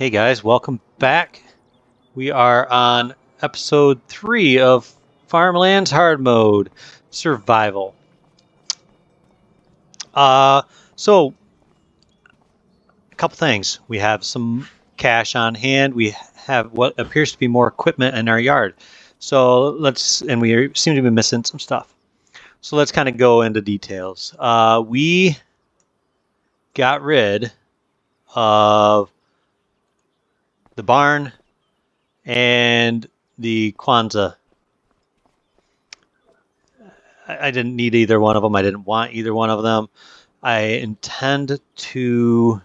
Hey guys, welcome back. We are on episode 3 of Farmlands Hardmode Survival. Uh, so a couple things. We have some cash on hand. We have what appears to be more equipment in our yard. And we seem to be missing some stuff. So let's kind of go into details. We got rid of the barn and the Kwanzaa. I didn't need either one of them. I didn't want either one of them. I intend to.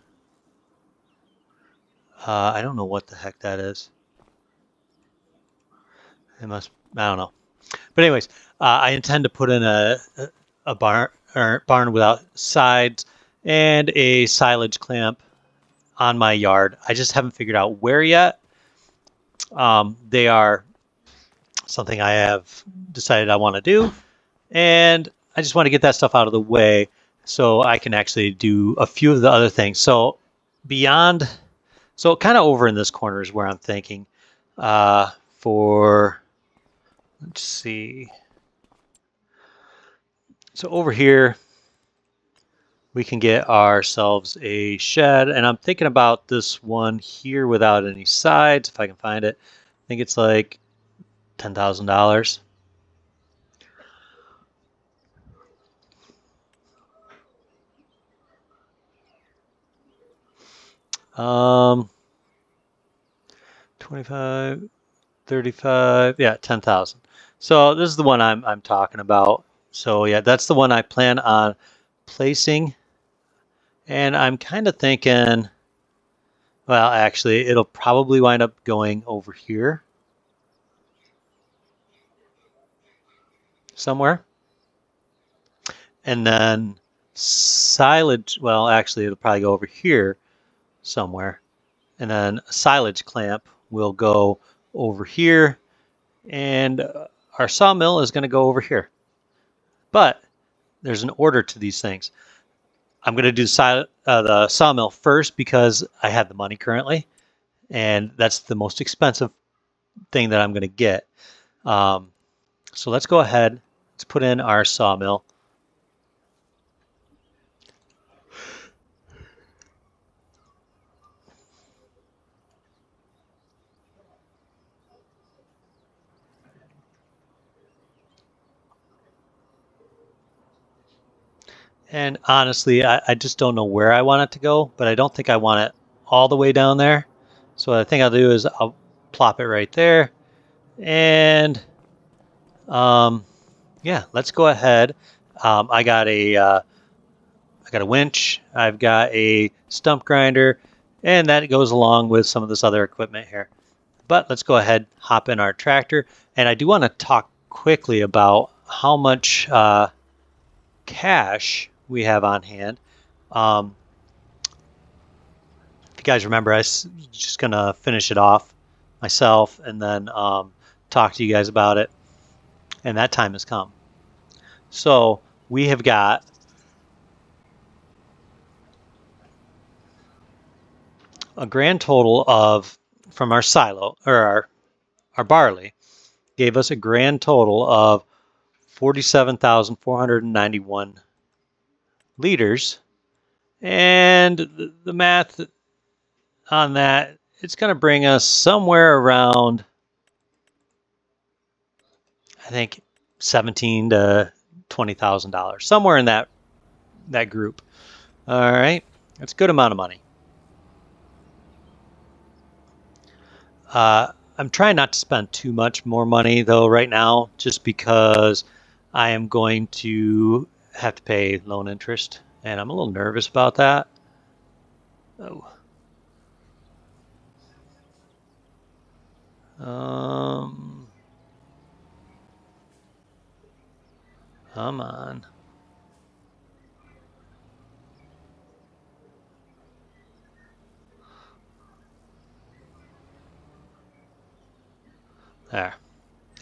I don't know what the heck that is. It must. I don't know. But anyways, I intend to put in a barn without sides and a silage clamp on my yard. I just haven't figured out where yet. They are something I have decided I want to do, and I just want to get that stuff out of the way so I can actually do a few of the other things. So kind of over in this corner is where I'm thinking let's see. So over here, we can get ourselves a shed, and I'm thinking about this one here without any sides, if I can find it. I think it's like $10,000. Um, 25, 35, yeah, 10,000. So this is the one I'm talking about. So yeah, that's the one I plan on placing. And I'm kind of thinking, well, actually, it'll probably wind up going over here somewhere. And then silage, well, actually, it'll probably go over here somewhere. And then a silage clamp will go over here. And our sawmill is going to go over here. But there's an order to these things. I'm going to do the sawmill first because I have the money currently, and that's the most expensive thing that I'm going to get. So let's go ahead. Let's put in our sawmill. And honestly, I just don't know where I want it to go, but I don't think I want it all the way down there. So what I think I'll do is I'll plop it right there. And yeah, let's go ahead. I got a winch. I've got a stump grinder, and that goes along with some of this other equipment here. But let's go ahead, hop in our tractor. And I do want to talk quickly about how much cash we have on hand. If you guys remember, I was just going to finish it off myself and then talk to you guys about it. And that time has come. So we have got a grand total of, from our silo, or our barley, gave us a grand total of 47,491 liters. And the math on that, it's going to bring us somewhere around, I think, $17,000 to $20,000, somewhere in that group. All right, that's a good amount of money. I'm trying not to spend too much more money though right now, just because I am going to have to pay loan interest, and I'm a little nervous about that. Oh. Come on. There.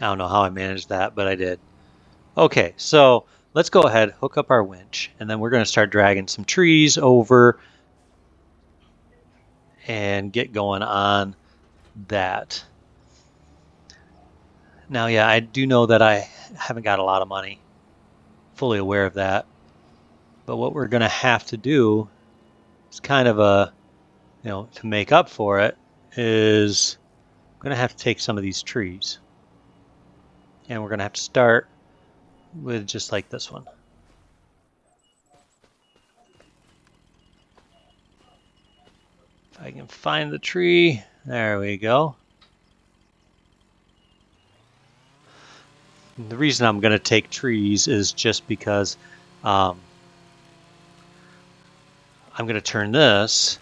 I don't know how I managed that, but I did. Okay, so let's go ahead, hook up our winch, and then we're going to start dragging some trees over. and get going on that. Now, yeah, I do know that I haven't got a lot of money. Fully aware of that. But what we're going to have to do is kind of to make up for it, is I'm going to have to take some of these trees. And we're going to have to start with just like this one. If I can find the tree, there we go. And the reason I'm going to take trees is just because I'm going to turn this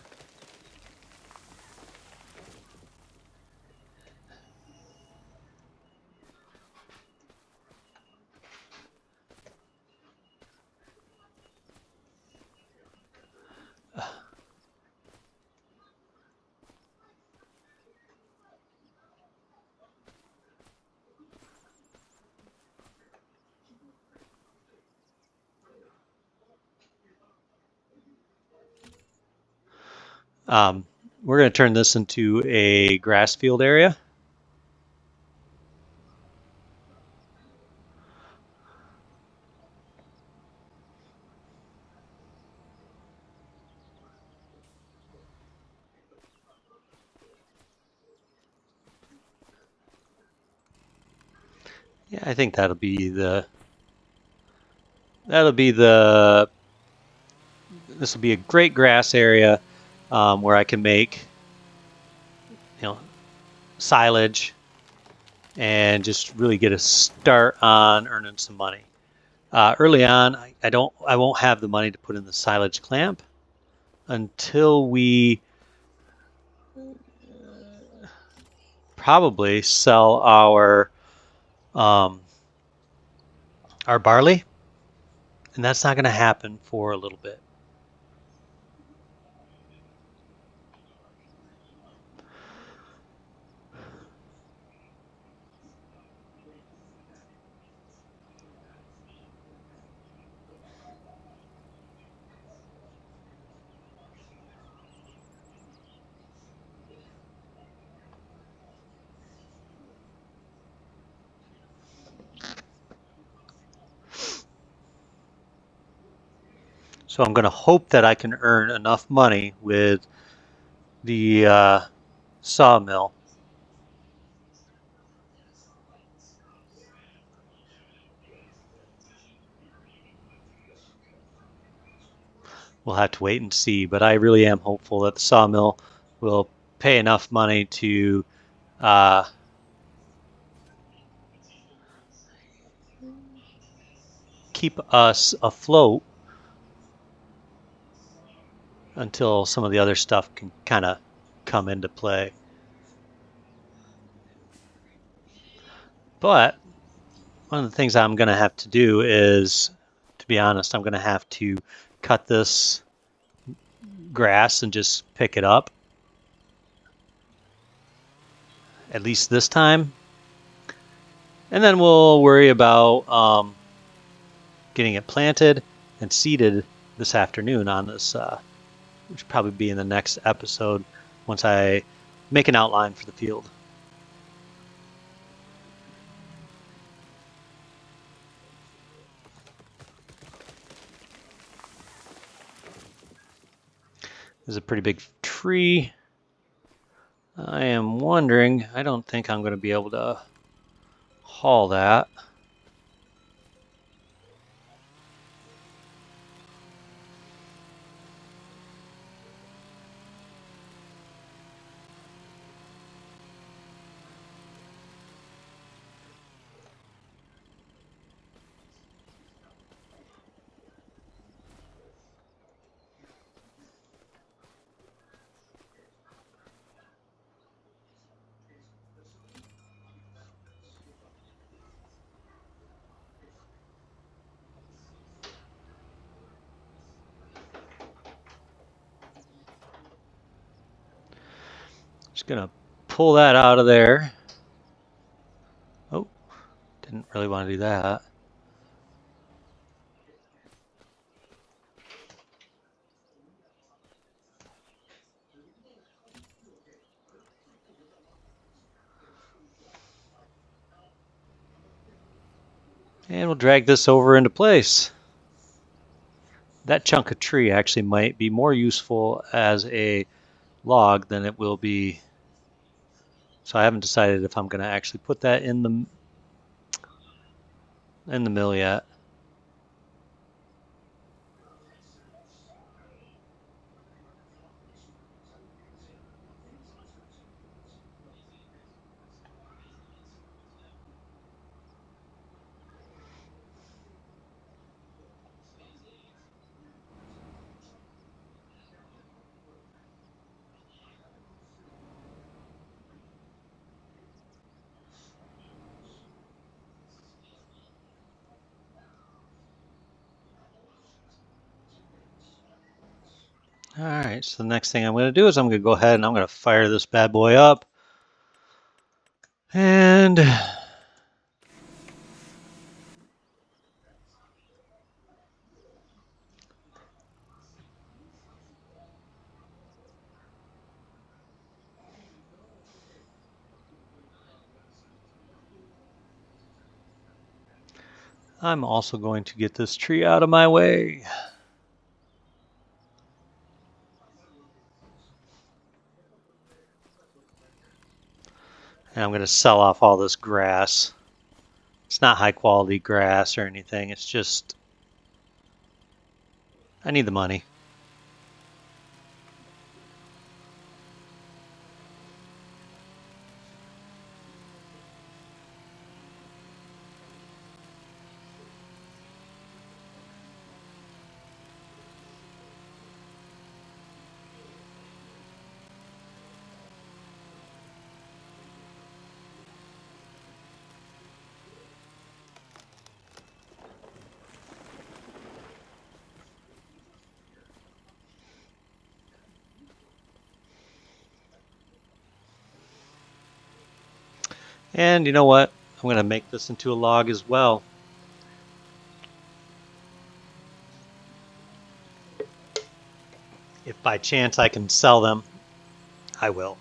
we're going to turn this into a grass field area. Yeah, I think this will be a great grass area where I can make, silage and just really get a start on earning some money. Early on, I won't have the money to put in the silage clamp until we probably sell our barley, and that's not going to happen for a little bit. So I'm going to hope that I can earn enough money with the sawmill. We'll have to wait and see, but I really am hopeful that the sawmill will pay enough money to keep us afloat until some of the other stuff can kind of come into play. But one of the things I'm going to have to do is, to be honest, I'm going to have to cut this grass and just pick it up, at least this time. And then we'll worry about getting it planted and seeded this afternoon on this, which will probably be in the next episode once I make an outline for the field. There's a pretty big tree. I am wondering, I don't think I'm going to be able to haul that. Just going to pull that out of there. Oh, didn't really want to do that. And we'll drag this over into place. That chunk of tree actually might be more useful as a log than it will be. So I haven't decided if I'm going to actually put that in the mill yet. All right, so the next thing I'm going to do is I'm going to go ahead and I'm going to fire this bad boy up. And I'm also going to get this tree out of my way. And I'm going to sell off all this grass. It's not high quality grass or anything. It's just, I need the money. And you know what? I'm going to make this into a log as well. If by chance I can sell them, I will.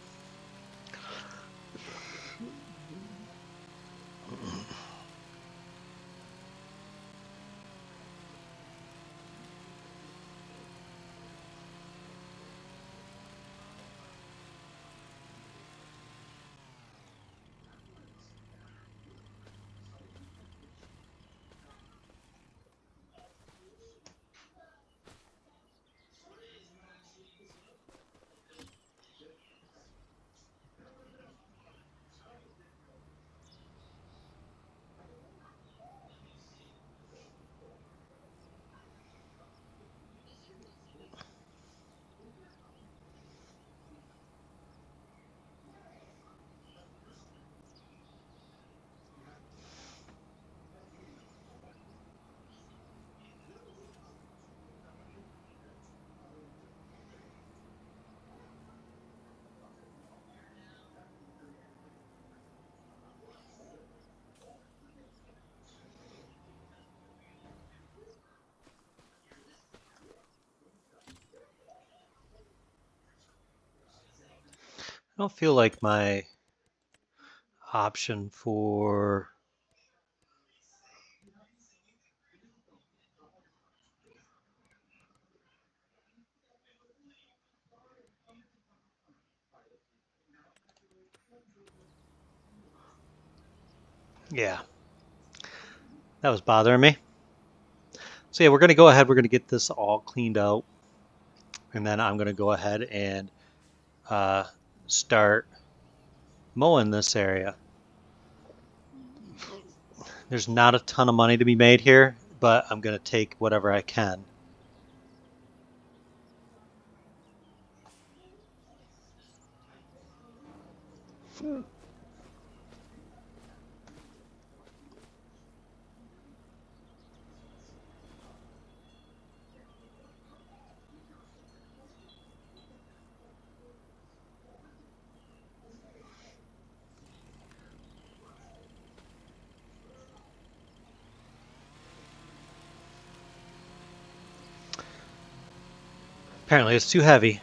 I don't feel like my option for yeah, that was bothering me. So yeah, we're going to go ahead. We're going to get this all cleaned out. And then I'm going to go ahead and start mowing this area. There's not a ton of money to be made here, but I'm going to take whatever I can. Apparently it's too heavy.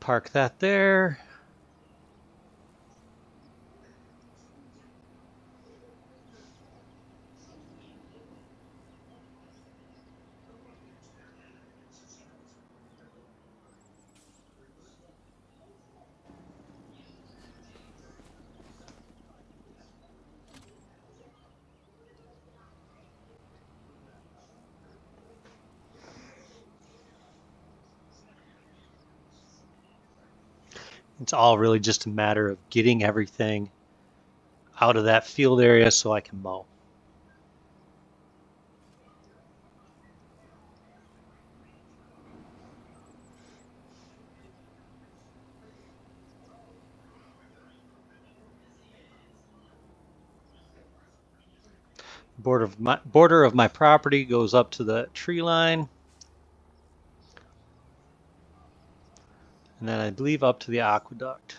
park that there. It's all really just a matter of getting everything out of that field area so I can mow. Border of my property goes up to the tree line, and then I believe up to the aqueduct.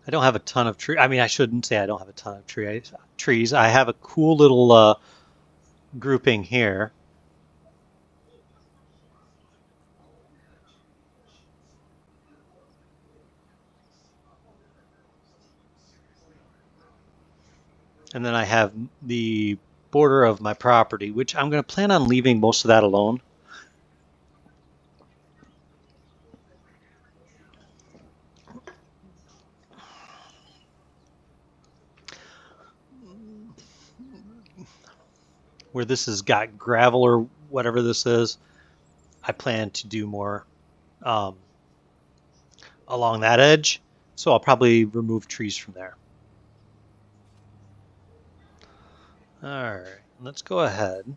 I don't have a ton of trees. I mean, I shouldn't say I don't have a ton of trees. I have a cool little grouping here. And then I have the border of my property, which I'm going to plan on leaving most of that alone. Where this has got gravel or whatever this is, I plan to do more along that edge. So I'll probably remove trees from there. All right, let's go ahead.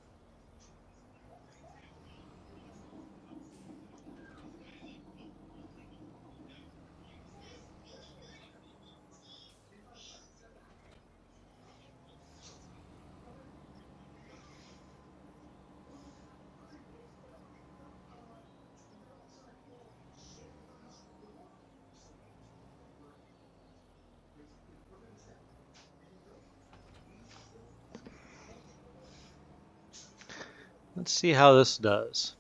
Let's see how this does.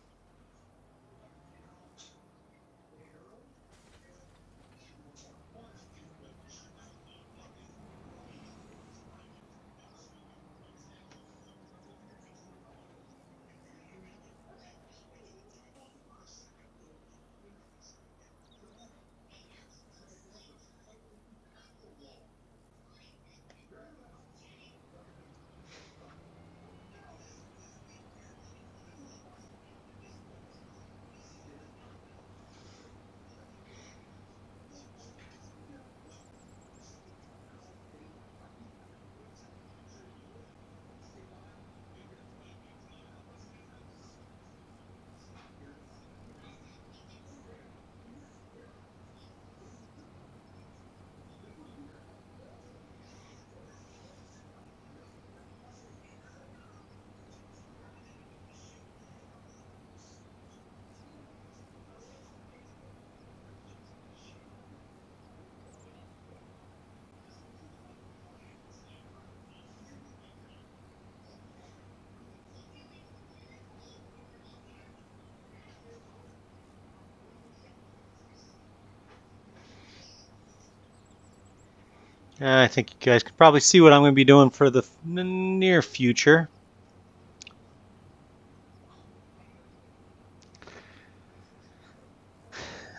I think you guys can probably see what I'm going to be doing for the near future.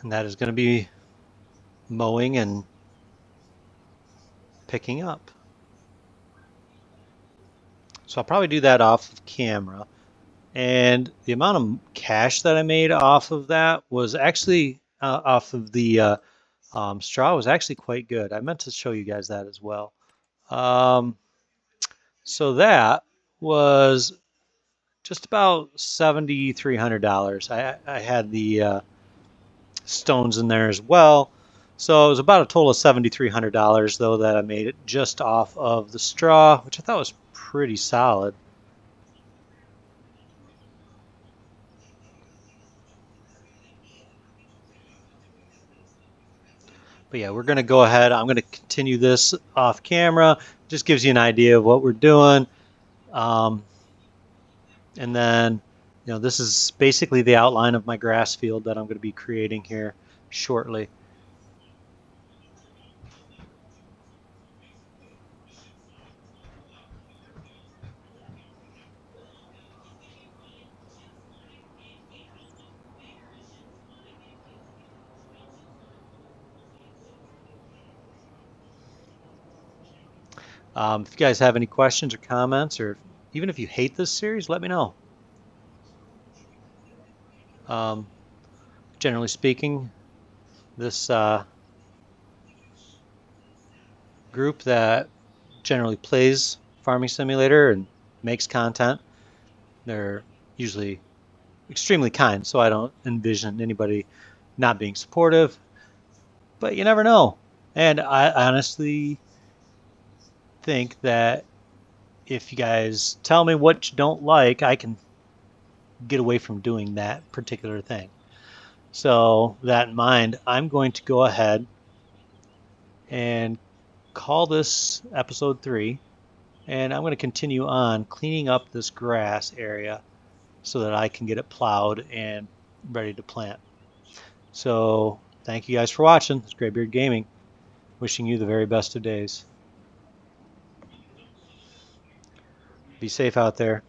And that is going to be mowing and picking up. So I'll probably do that off of camera. And the amount of cash that I made off of that was actually off of the straw was actually quite good. I meant to show you guys that as well. So that was just about $7,300. I had the stones in there as well. So it was about a total of $7,300 though that I made it just off of the straw, which I thought was pretty solid. But yeah, we're going to go ahead. I'm going to continue this off camera. Just gives you an idea of what we're doing. Um, and then, this is basically the outline of my grass field that I'm going to be creating here shortly. If you guys have any questions or comments, or even if you hate this series, let me know. Um, generally speaking, this group that generally plays Farming Simulator and makes content, they're usually extremely kind, so I don't envision anybody not being supportive, but you never know. And I honestly think that if you guys tell me what you don't like, I can get away from doing that particular thing. So, that in mind, I'm going to go ahead and call this episode 3, and I'm going to continue on cleaning up this grass area so that I can get it plowed and ready to plant. So, thank you guys for watching. It's Graybeard Gaming. Wishing you the very best of days. Be safe out there.